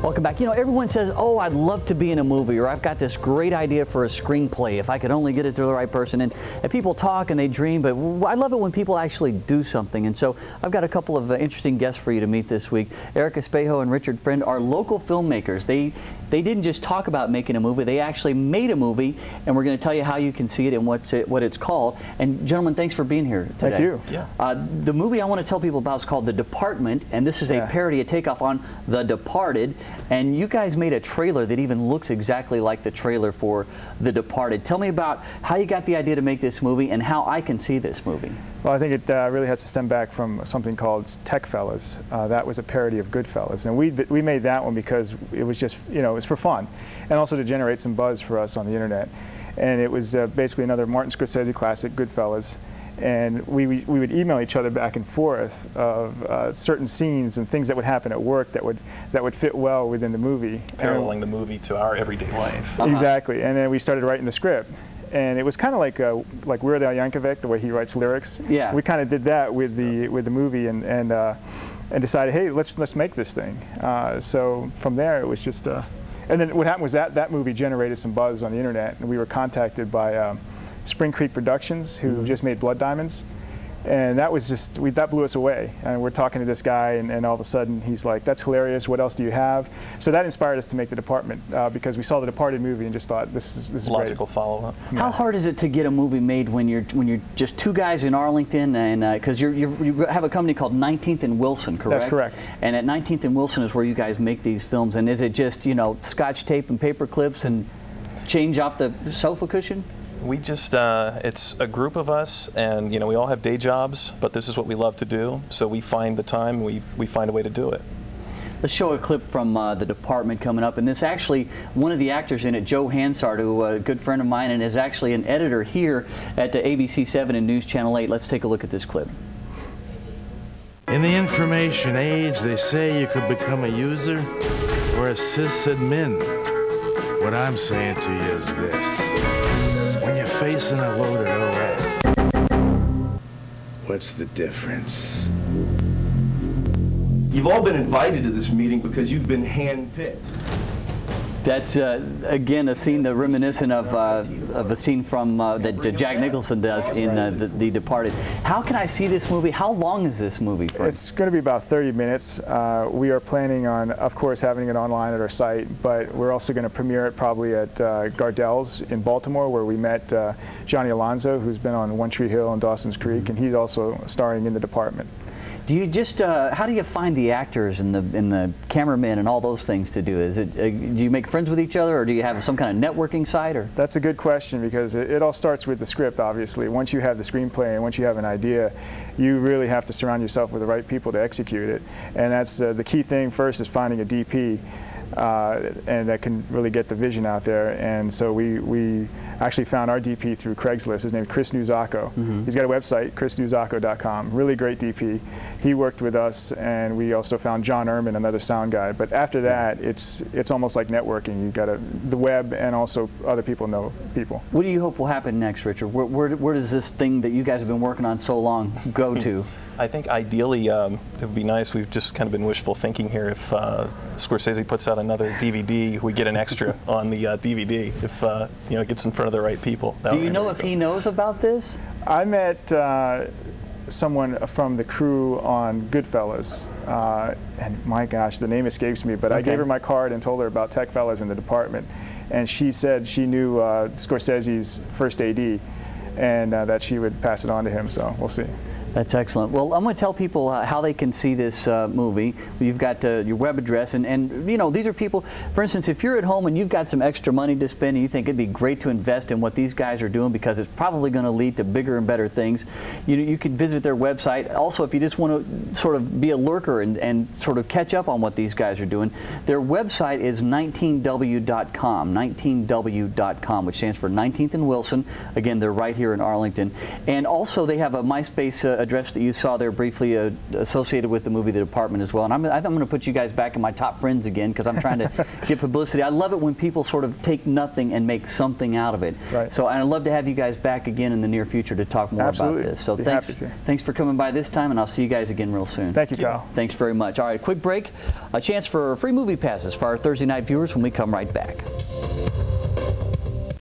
Welcome back. You know, everyone says, oh, I'd love to be in a movie, or I've got this great idea for a screenplay if I could only get it to the right person. And people talk and they dream, but I love it when people actually do something. And so I've got a couple of interesting guests for you to meet this week. Espejo and Richard Friend are local filmmakers. They didn't just talk about making a movie, they actually made a movie, and we're going to tell you how you can see it and what it's called. And gentlemen, thanks for being here today. Thank you. Yeah. The movie I want to tell people about is called The Department, and this is a parody, a takeoff on The Departed. And you guys made a trailer that even looks exactly like the trailer for The Departed. Tell me about how you got the idea to make this movie and how I can see this movie. Well, I think it really has to stem back from something called Tech Fellas. That was a parody of Goodfellas, and we made that one because it was just, you know, it was for fun, and also to generate some buzz for us on the internet. And it was basically another Martin Scorsese classic, Goodfellas. And we would email each other back and forth of certain scenes and things that would happen at work that would fit well within the movie, paralleling the movie to our everyday life. Exactly. And then we started writing the script. And it was kind of like Weird Al Yankovic, the way he writes lyrics. Yeah. We kind of did that with the movie and decided, hey, let's make this thing. So from there, it was just. And then what happened was that movie generated some buzz on the internet, and we were contacted by Spring Creek Productions, who just made Blood Diamonds. And that was just, that blew us away. And we're talking to this guy, and all of a sudden he's like, that's hilarious, what else do you have? So that inspired us to make The Department, because we saw the Departed movie and just thought, this is logical great. follow-up. Yeah. How hard is it to get a movie made when you're just two guys in Arlington, and because you have a company called 19th and Wilson, correct? That's correct. And at 19th and Wilson is where you guys make these films, and is it just, you know, Scotch tape and paper clips and change off the sofa cushion? We just, it's a group of us, and you know, we all have day jobs, but this is what we love to do, so we find the time, we find a way to do it. Let's show a clip from The Department coming up, and this actually, one of the actors in it, Joe Hansard, who a good friend of mine and is actually an editor here at the ABC 7 and News Channel 8. Let's take a look at this clip. In the information age, they say you could become a user or a sysadmin. What I'm saying to you is this. When you're facing a loaded OS, what's the difference? You've all been invited to this meeting because you've been hand-picked. That's, again, a scene that reminiscent of a scene from that Jack Nicholson does in the Departed. How can I see this movie? How long is this movie for? It's going to be about 30 minutes. We are planning on, of course, having it online at our site, but we're also going to premiere it probably at Gardell's in Baltimore, where we met Johnny Alonso, who's been on One Tree Hill and Dawson's Creek, and he's also starring in The Department. Do you just, how do you find the actors and the cameramen and all those things to do? Is it, do you make friends with each other, or do you have some kind of networking site? Or? That's a good question, because it all starts with the script, obviously. Once you have the screenplay and once you have an idea, you really have to surround yourself with the right people to execute it. And that's the key thing first, is finding a DP. And that can really get the vision out there. And so we actually found our DP through Craigslist. His name is Chris Nuzako. He's got a website, chrisnuzako.com. Really great DP. He worked with us, and we also found John Ehrman, another sound guy. But after that, it's almost like networking. You've got the web, and also other people know people. What do you hope will happen next, Richard? Where does this thing that you guys have been working on so long go to? I think ideally it would be nice, we've just kind of been wishful thinking here, if Scorsese puts out another DVD, we get an extra on the DVD, if you know, it gets in front of the right people. Do you know if he knows about this? I met someone from the crew on Goodfellas, and my gosh, the name escapes me, but I gave her my card and told her about Tech Fellas in The Department, and she said she knew Scorsese's first AD, and that she would pass it on to him, so we'll see. That's excellent. Well, I'm going to tell people how they can see this movie. You've got your web address, and you know, these are people, for instance, if you're at home and you've got some extra money to spend and you think it'd be great to invest in what these guys are doing because it's probably going to lead to bigger and better things, you can visit their website. Also, if you just want to sort of be a lurker and sort of catch up on what these guys are doing, their website is 19w.com, 19w.com, which stands for 19th and Wilson. Again, they're right here here in Arlington. And also they have a MySpace address that you saw there briefly associated with the movie The Department as well. And I'm going to put you guys back in my top friends again because I'm trying to get publicity. I love it when people sort of take nothing and make something out of it. Right. So I'd love to have you guys back again in the near future to talk more Absolutely. about this. So Be thanks, happy to. thanks for coming by this time, and I'll see you guys again real soon. Thank you, Kyle. Thanks very much. All right, quick break. A chance for free movie passes for our Thursday night viewers when we come right back.